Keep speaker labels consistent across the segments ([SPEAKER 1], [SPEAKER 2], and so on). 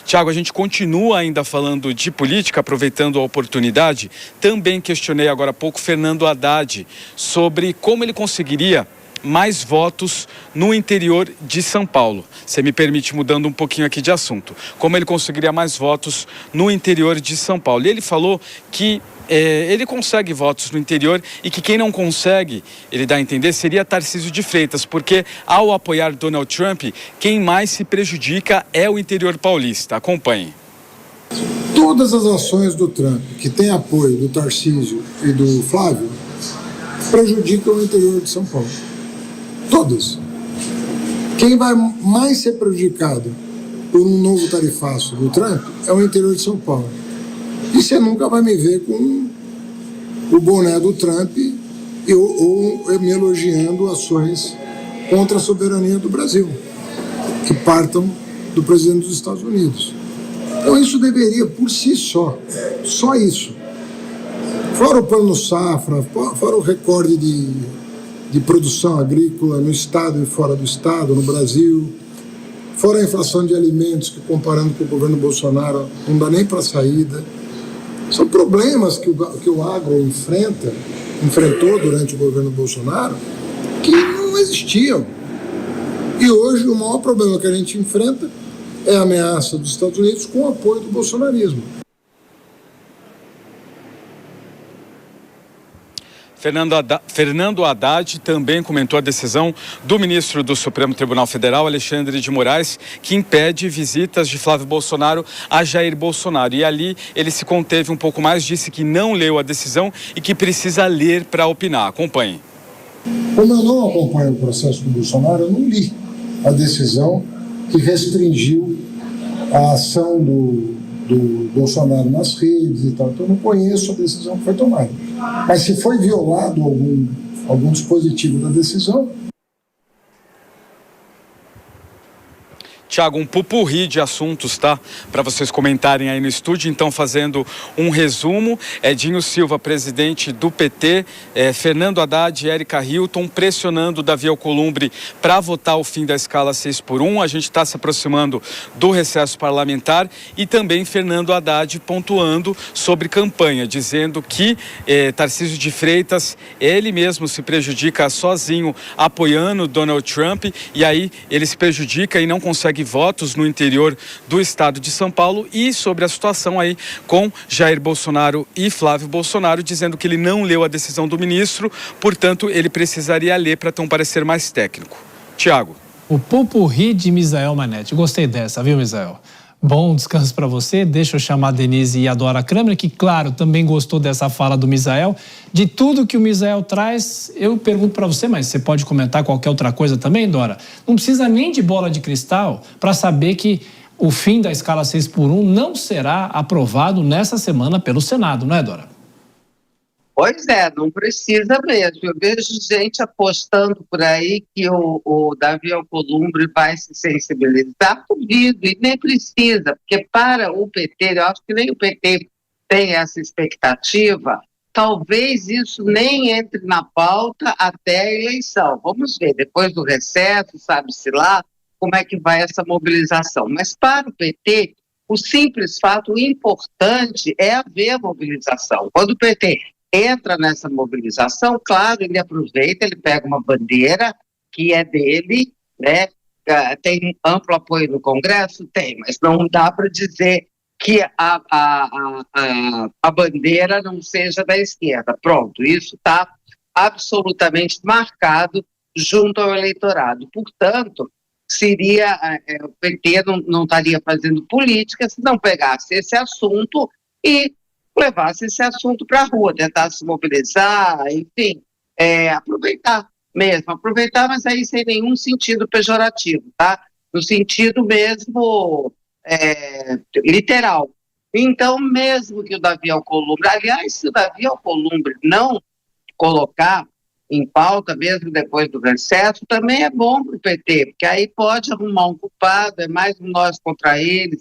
[SPEAKER 1] Tiago, a gente continua ainda falando de política, aproveitando a oportunidade. Também questionei agora há pouco Fernando Haddad sobre como ele conseguiria mais votos no interior de São Paulo. Você me permite, mudando um pouquinho aqui de assunto, como ele conseguiria mais votos no interior de São Paulo. E ele falou que ele consegue votos no interior e que quem não consegue, ele dá a entender, seria Tarcísio de Freitas, porque ao apoiar Donald Trump, quem mais se prejudica é o interior paulista. Acompanhe.
[SPEAKER 2] Todas as ações do Trump, que tem apoio do Tarcísio e do Flávio, prejudicam o interior de São Paulo. Todas. Quem vai mais ser prejudicado por um novo tarifaço do Trump é o interior de São Paulo. E você nunca vai me ver com o boné do Trump ou me elogiando ações contra a soberania do Brasil, que partam do presidente dos Estados Unidos. Então isso deveria, por si só isso, fora o plano safra, fora o recorde de produção agrícola no estado e fora do estado, no Brasil, fora a inflação de alimentos, que comparando com o governo Bolsonaro não dá nem para saída. São problemas que o agro enfrentou durante o governo Bolsonaro, que não existiam. E hoje o maior problema que a gente enfrenta é a ameaça dos Estados Unidos com o apoio do bolsonarismo.
[SPEAKER 1] Fernando Haddad também comentou a decisão do ministro do Supremo Tribunal Federal, Alexandre de Moraes, que impede visitas de Flávio Bolsonaro a Jair Bolsonaro. E ali ele se conteve um pouco mais, disse que não leu a decisão e que precisa ler para opinar. Acompanhe.
[SPEAKER 2] Como eu não acompanho o processo do Bolsonaro, eu não li a decisão que restringiu a ação do Bolsonaro nas redes e tal. Então eu não conheço a decisão que foi tomada. Mas se foi violado algum dispositivo da decisão...
[SPEAKER 1] Tiago, um pupurri de assuntos, tá? Para vocês comentarem aí no estúdio. Então, fazendo um resumo, Edinho Silva, presidente do PT, Fernando Haddad e Érica Hilton pressionando Davi Alcolumbre para votar o fim da escala 6x1. A gente está se aproximando do recesso parlamentar e também Fernando Haddad pontuando sobre campanha, dizendo que Tarcísio de Freitas, ele mesmo se prejudica sozinho apoiando Donald Trump e aí ele se prejudica e não consegue votos no interior do estado de São Paulo, e sobre a situação aí com Jair Bolsonaro e Flávio Bolsonaro, dizendo que ele não leu a decisão do ministro, portanto ele precisaria ler para ter um parecer mais técnico. Tiago.
[SPEAKER 3] O pupurri de Misael Manetti. Gostei dessa, viu, Misael? Bom descanso para você. Deixa eu chamar a Denise e a Dora Kramer, que, claro, também gostou dessa fala do Misael. De tudo que o Misael traz, eu pergunto para você, mas você pode comentar qualquer outra coisa também, Dora? Não precisa nem de bola de cristal para saber que o fim da escala 6x1 não será aprovado nessa semana pelo Senado, não é, Dora?
[SPEAKER 4] Pois é, não precisa mesmo. Eu vejo gente apostando por aí que o Davi Alcolumbre vai se sensibilizar. Duvido, e nem precisa, porque para o PT, eu acho que nem o PT tem essa expectativa, talvez isso nem entre na pauta até a eleição. Vamos ver, depois do recesso, sabe-se lá, como é que vai essa mobilização. Mas para o PT, o simples fato, o importante é haver mobilização. Quando o PT entra nessa mobilização, claro, ele aproveita, ele pega uma bandeira que é dele, né? Tem amplo apoio no Congresso? Tem, mas não dá para dizer que a bandeira não seja da esquerda. Pronto, isso está absolutamente marcado junto ao eleitorado. Portanto, o PT não estaria fazendo política se não pegasse esse assunto e levasse esse assunto para a rua, tentar se mobilizar, enfim, aproveitar, mas aí sem nenhum sentido pejorativo, tá? No sentido mesmo literal. Então, mesmo que o Davi Alcolumbre, aliás, se o Davi Alcolumbre não colocar em pauta, mesmo depois do recesso, também é bom para o PT, porque aí pode arrumar um culpado, é mais um nós contra eles,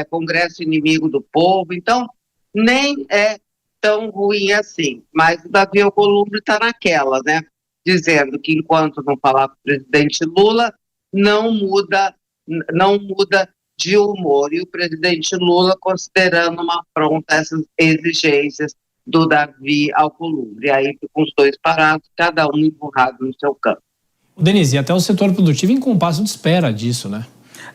[SPEAKER 4] Congresso inimigo do povo, então nem é tão ruim assim. Mas o Davi Alcolumbre está naquela, né? Dizendo que enquanto não falar com o presidente Lula, não muda de humor, e o presidente Lula considerando uma afronta essas exigências do Davi Alcolumbre. Aí ficam os dois parados, cada um empurrado no seu campo.
[SPEAKER 3] Denise, e até o setor produtivo em compasso de espera disso, né?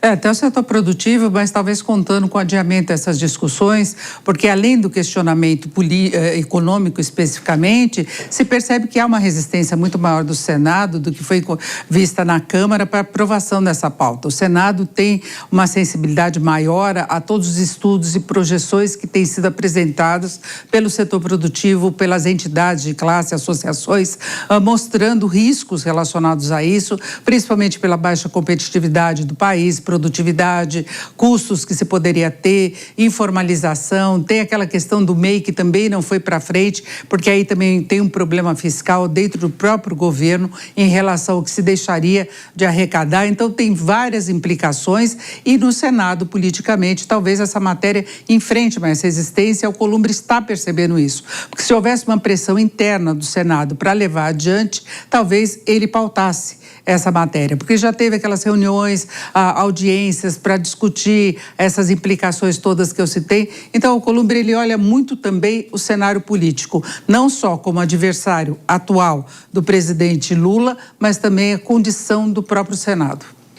[SPEAKER 5] Até o setor produtivo, mas talvez contando com o adiamento dessas discussões, porque além do questionamento econômico especificamente, se percebe que há uma resistência muito maior do Senado do que foi vista na Câmara para aprovação dessa pauta. O Senado tem uma sensibilidade maior a todos os estudos e projeções que têm sido apresentados pelo setor produtivo, pelas entidades de classe, associações, mostrando riscos relacionados a isso, principalmente pela baixa competitividade do país, produtividade, custos que se poderia ter, informalização, tem aquela questão do MEI que também não foi para frente, porque aí também tem um problema fiscal dentro do próprio governo em relação ao que se deixaria de arrecadar. Então tem várias implicações e no Senado, politicamente, talvez essa matéria enfrente mais resistência. O Alcolumbre está percebendo isso, porque se houvesse uma pressão interna do Senado para levar adiante, talvez ele pautasse essa matéria, porque já teve aquelas reuniões, audiências para discutir essas implicações todas que eu citei. Então, o Alcolumbre, ele olha muito também o cenário político, não só como adversário atual do presidente Lula, mas também a condição do próprio Senado.